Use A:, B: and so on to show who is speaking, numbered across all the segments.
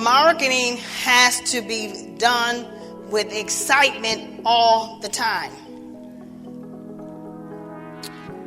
A: marketing has to be done with excitement all the time.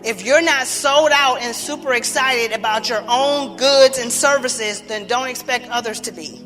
A: If you're not sold out and super excited about your own goods and services, then don't expect others to be.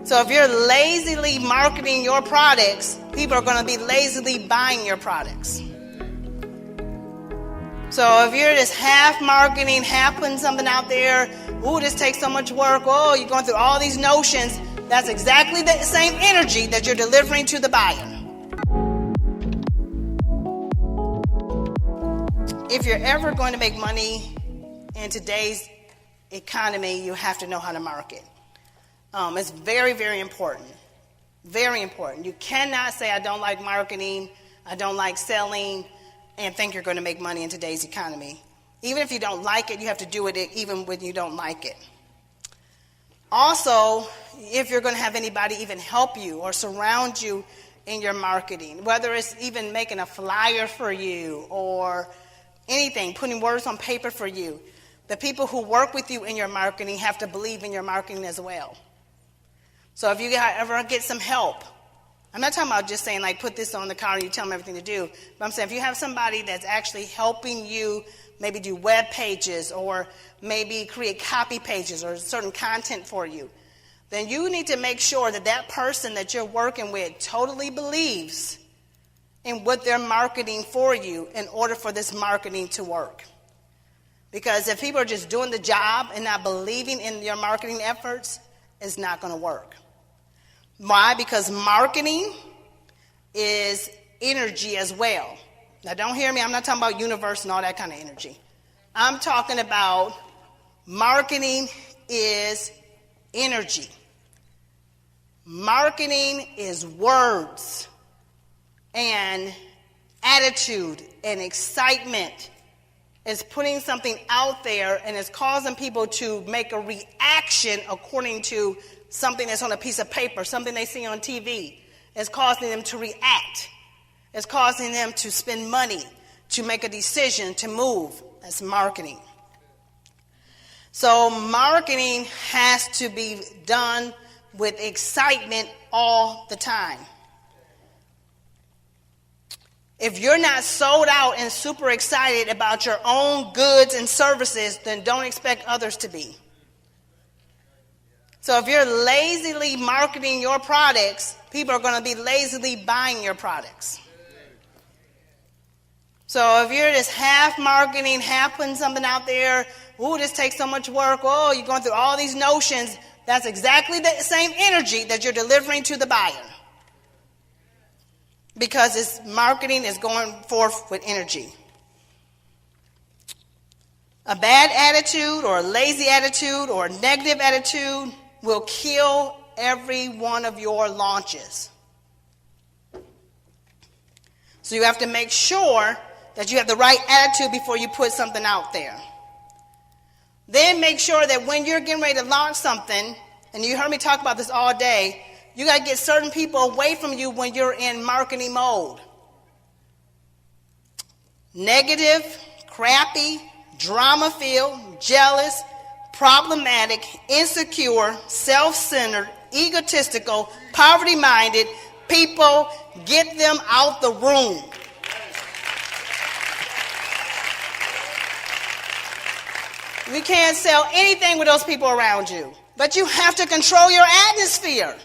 A: So if you're lazily marketing your products, people are going to be lazily buying your products. So if you're just half marketing, half putting something out there, ooh, this takes so much work, oh, you're going through all these notions, that's exactly the same energy that you're delivering to the buyer. If you're ever going to make money in today's economy, you have to know how to market. It's very, very important. Very important. You cannot say, I don't like marketing, I don't like selling, and think you're going to make money in today's economy. Even if you don't like it, you have to do it even when you don't like it. Also, if you're going to have anybody even help you or surround you in your marketing, whether it's even making a flyer for you or anything, putting words on paper for you, the people who work with you in your marketing have to believe in your marketing as well. So if you ever get some help, I'm not talking about just saying, like, put this on the card and you tell them everything to do. But I'm saying if you have somebody that's actually helping you maybe do web pages or maybe create copy pages or certain content for you, then you need to make sure that that person that you're working with totally believes in what they're marketing for you in order for this marketing to work. Because if people are just doing the job and not believing in your marketing efforts, it's not going to work. Why? Because marketing is energy as well. Now, don't hear me. I'm not talking about universe and all that kind of energy. I'm talking about marketing is energy. Marketing is words and attitude and excitement. It's putting something out there and it's causing people to make a reaction according to something that's on a piece of paper, something they see on TV. It's causing them to react. It's causing them to spend money, to make a decision, to move. That's marketing. So marketing has to be done with excitement all the time. If you're not sold out and super excited about your own goods and services, then don't expect others to be. So if you're lazily marketing your products, people are going to be lazily buying your products. So if you're just half marketing, half putting something out there, ooh, this takes so much work, oh, you're going through all these notions, that's exactly the same energy that you're delivering to the buyer. Because it's marketing is going forth with energy. A bad attitude or a lazy attitude or a negative attitude will kill every one of your launches. So you have to make sure that you have the right attitude before you put something out there. Then make sure that when you're getting ready to launch something, and you heard me talk about this all day, you got to get certain people away from you when you're in marketing mode. Negative, crappy, drama-filled, jealous, problematic, insecure, self-centered, egotistical, poverty-minded people, get them out the room. You can't sell anything with those people around you. But you have to control your atmosphere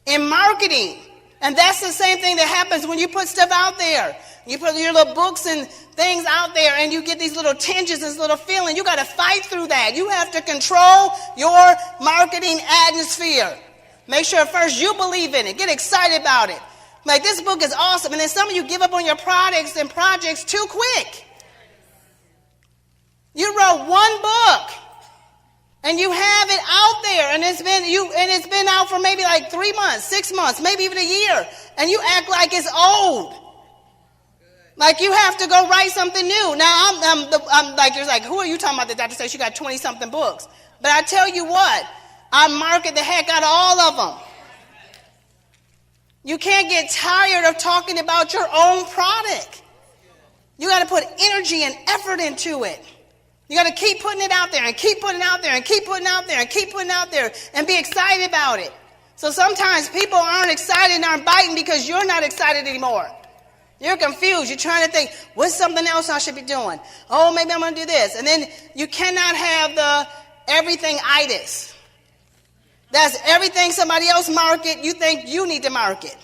A: in marketing. And that's the same thing that happens when you put stuff out there. You put your little books and things out there and you get these little tinges, this little feeling. You got to fight through that. You have to control your marketing atmosphere. Make sure first you believe in it. Get excited about it. Like, this book is awesome. And then some of you give up on your products and projects too quick. You wrote one book and you have it out there and it's been out for maybe like 3 months, 6 months, maybe even a year. And you act like it's old. Like you have to go write something new. Now I'm like, you're like, who are you talking about that Dr. says you got 20 something books? But I tell you what, I market the heck out of all of them. You can't get tired of talking about your own product. You got to put energy and effort into it. You got to keep putting it out there and keep putting it out there and keep putting it out there and keep putting it out there and be excited about it. So sometimes people aren't excited and aren't biting because you're not excited anymore. You're confused. You're trying to think, what's something else I should be doing? Oh, maybe I'm going to do this. And then you cannot have the everything-itis. That's everything somebody else market, you think you need to market.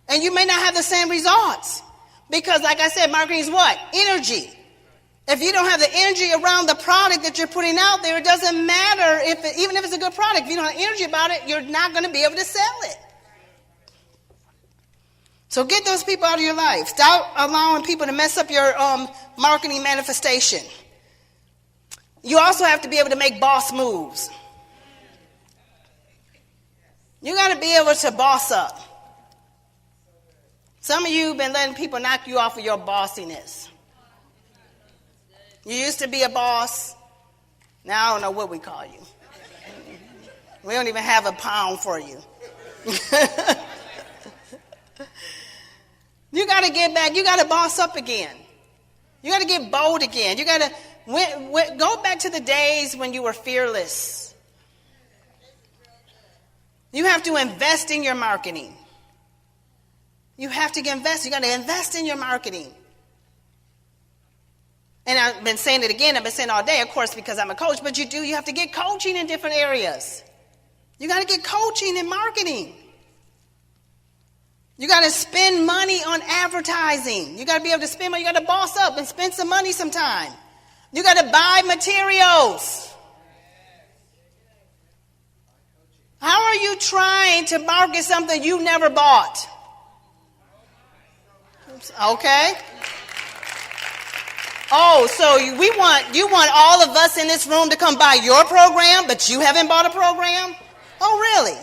A: And you may not have the same results. Because like I said, marketing is what? Energy. If you don't have the energy around the product that you're putting out there, it doesn't matter even if it's a good product. If you don't have energy about it, you're not going to be able to sell it. So get those people out of your life. Stop allowing people to mess up your marketing manifestation. You also have to be able to make boss moves. You got to be able to boss up. Some of you have been letting people knock you off of your bossiness. You used to be a boss. Now I don't know what we call you. We don't even have a pound for you. You got to get back. You got to boss up again. You got to get bold again. You got to go back to the days when you were fearless. You have to invest in your marketing. You have to invest. You got to invest in your marketing. And I've been saying it again. I've been saying it all day, of course, because I'm a coach. But you have to get coaching in different areas. You got to get coaching in marketing. You got to spend money on advertising. You got to be able to spend money. You got to boss up and spend some money sometime. You got to buy materials. How are you trying to market something you never bought? Okay. Oh, so you want all of us in this room to come buy your program, but you haven't bought a program? Oh, really?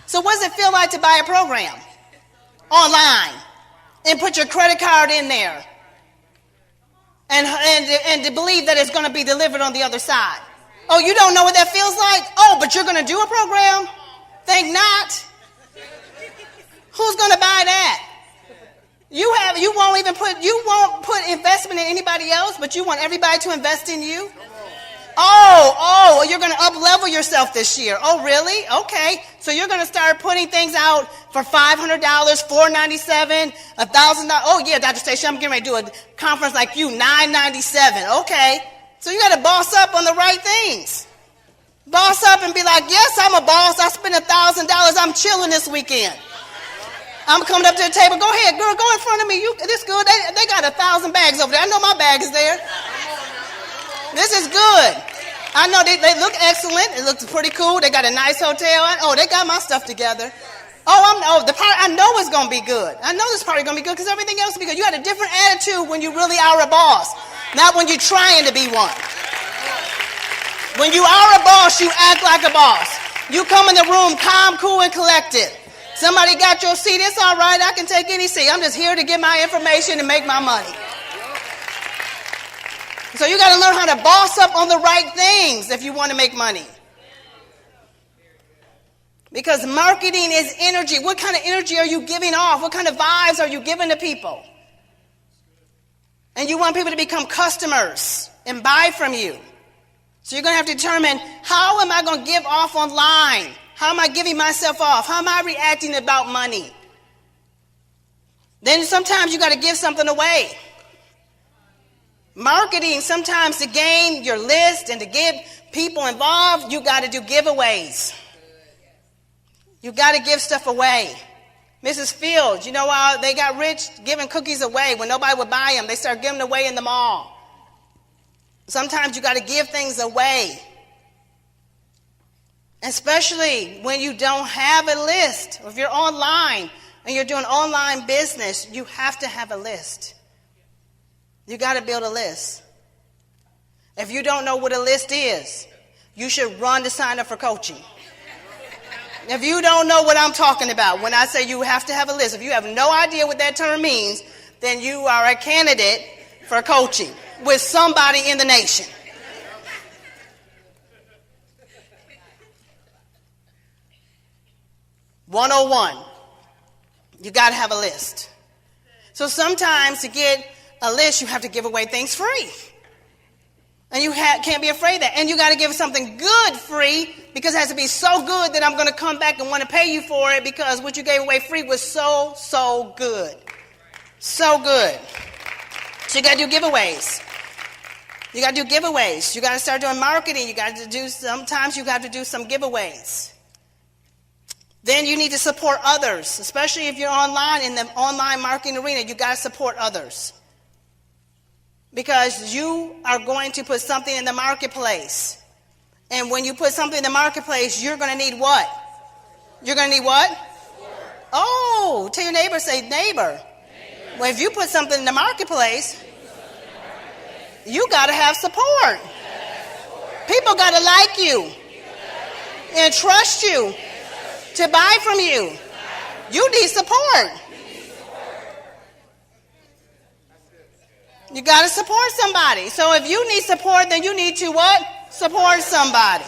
A: So what does it feel like to buy a program online and put your credit card in there and to believe that it's going to be delivered on the other side? Oh, you don't know what that feels like? Oh, but you're going to do a program? Think not. Who's going to buy that? You won't put investment in anybody else, but you want everybody to invest in you? Oh, you're going to up-level yourself this year. Oh, really? Okay. So you're going to start putting things out for $500, $497, $1,000. Oh, yeah, Dr. Stacia, I'm getting ready to do a conference like you, $997. Okay. So you got to boss up on the right things. Boss up and be like, yes, I'm a boss. I spent $1,000. I'm chilling this weekend. I'm coming up to the table. Go ahead, girl. Go in front of me. This good. They got 1,000 bags over there. I know my bag is there. This is good. I know they look excellent. It looks pretty cool. They got a nice hotel. They got my stuff together. The party. I know it's gonna be good. I know this party gonna be good because everything else will be good. You had a different attitude when you really are a boss, not when you're trying to be one. When you are a boss, you act like a boss. You come in the room calm, cool, and collected. Somebody got your seat. It's all right. I can take any seat. I'm just here to get my information and make my money. So you got to learn how to boss up on the right things if you want to make money. Because marketing is energy. What kind of energy are you giving off? What kind of vibes are you giving to people? And you want people to become customers and buy from you. So you're going to have to determine, how am I going to give off online? How am I giving myself off? How am I reacting about money? Then sometimes you got to give something away. Marketing, sometimes to gain your list and to get people involved, you got to do giveaways. You got to give stuff away. Mrs. Fields, they got rich giving cookies away. When nobody would buy them, they started giving them away in the mall. Sometimes you got to give things away. Especially when you don't have a list. If you're online and you're doing online business, you have to have a list. You got to build a list. If you don't know what a list is, you should run to sign up for coaching. If you don't know what I'm talking about, when I say you have to have a list, if you have no idea what that term means, then you are a candidate for coaching with somebody in the nation. $101. You got to have a list. So sometimes to get a list, you have to give away things free. And you can't be afraid of that. And you got to give something good free, because it has to be so good that I'm going to come back and want to pay you for it, because what you gave away free was so good. So good. So you got to do giveaways. You got to do giveaways. You got to start doing marketing. Sometimes you got to do some giveaways. Then you need to support others, especially if you're online in the online marketing arena. You got to support others. Because you are going to put something in the marketplace. And when you put something in the marketplace, you're going to need what? You're going to need what? Support. Oh, tell your neighbor, say, neighbor. Well, if you put something in the marketplace, you got to have support. People got to like you and trust you to buy from you. You need support. You got to support somebody. So if you need support, then you need to what? Support somebody.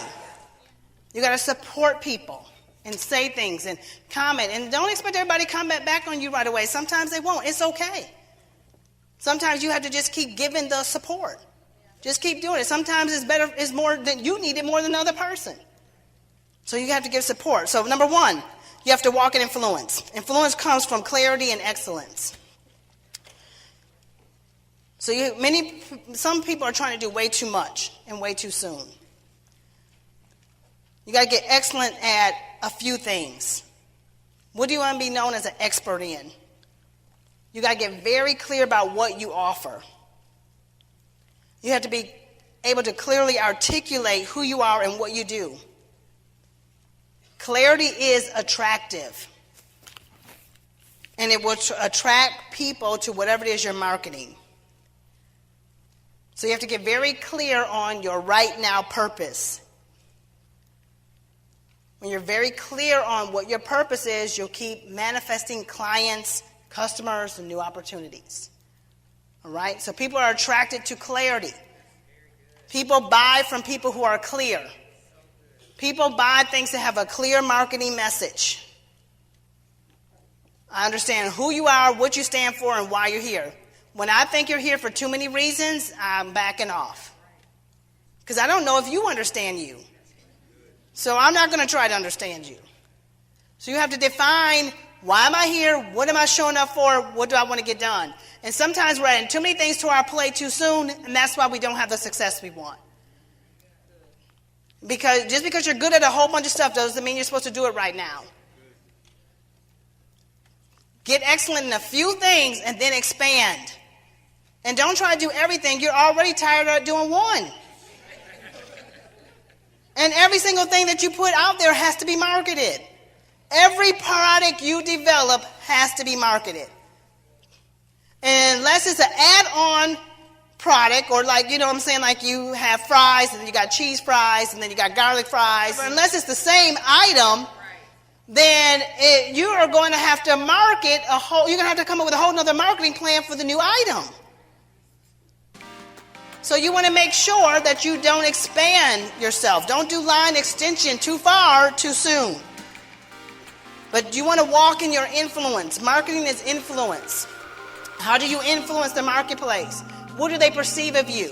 A: You got to support people and say things and comment. And don't expect everybody to comment back on you right away. Sometimes they won't. It's okay. Sometimes you have to just keep giving the support. Just keep doing it. Sometimes it's more than you need it more than the other person. So you have to give support. So number one, you have to walk in influence. Influence comes from clarity and excellence. So some people are trying to do way too much and way too soon. You got to get excellent at a few things. What do you want to be known as an expert in? You got to get very clear about what you offer. You have to be able to clearly articulate who you are and what you do. Clarity is attractive. And it will attract people to whatever it is you're marketing. So you have to get very clear on your right now purpose. When you're very clear on what your purpose is, you'll keep manifesting clients, customers, and new opportunities. All right? So people are attracted to clarity. People buy from people who are clear. People buy things that have a clear marketing message. I understand who you are, what you stand for, and why you're here. When I think you're here for too many reasons, I'm backing off. Because I don't know if you understand you. So I'm not going to try to understand you. So you have to define, why am I here? What am I showing up for? What do I want to get done? And sometimes we're adding too many things to our plate too soon, and that's why we don't have the success we want. Because just because you're good at a whole bunch of stuff doesn't mean you're supposed to do it right now. Get excellent in a few things and then expand. And don't try to do everything. You're already tired of doing one. And every single thing that you put out there has to be marketed. Every product you develop has to be marketed. And unless it's an add-on product, or like, you know what I'm saying, like you have fries and then you got cheese fries and then you got garlic fries. Unless it's the same item, then you are going to have to market you're going to have to come up with a whole nother marketing plan for the new item. So you want to make sure that you don't expand yourself. Don't do line extension too far too soon. But you want to walk in your influence. Marketing is influence. How do you influence the marketplace? What do they perceive of you?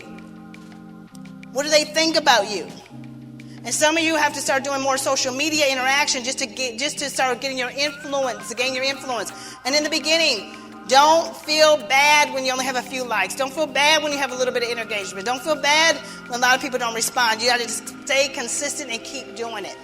A: What do they think about you? And some of you have to start doing more social media interaction just to start getting your influence, to gain your influence. And in the beginning, don't feel bad when you only have a few likes. Don't feel bad when you have a little bit of engagement. Don't feel bad when a lot of people don't respond. You got to just stay consistent and keep doing it.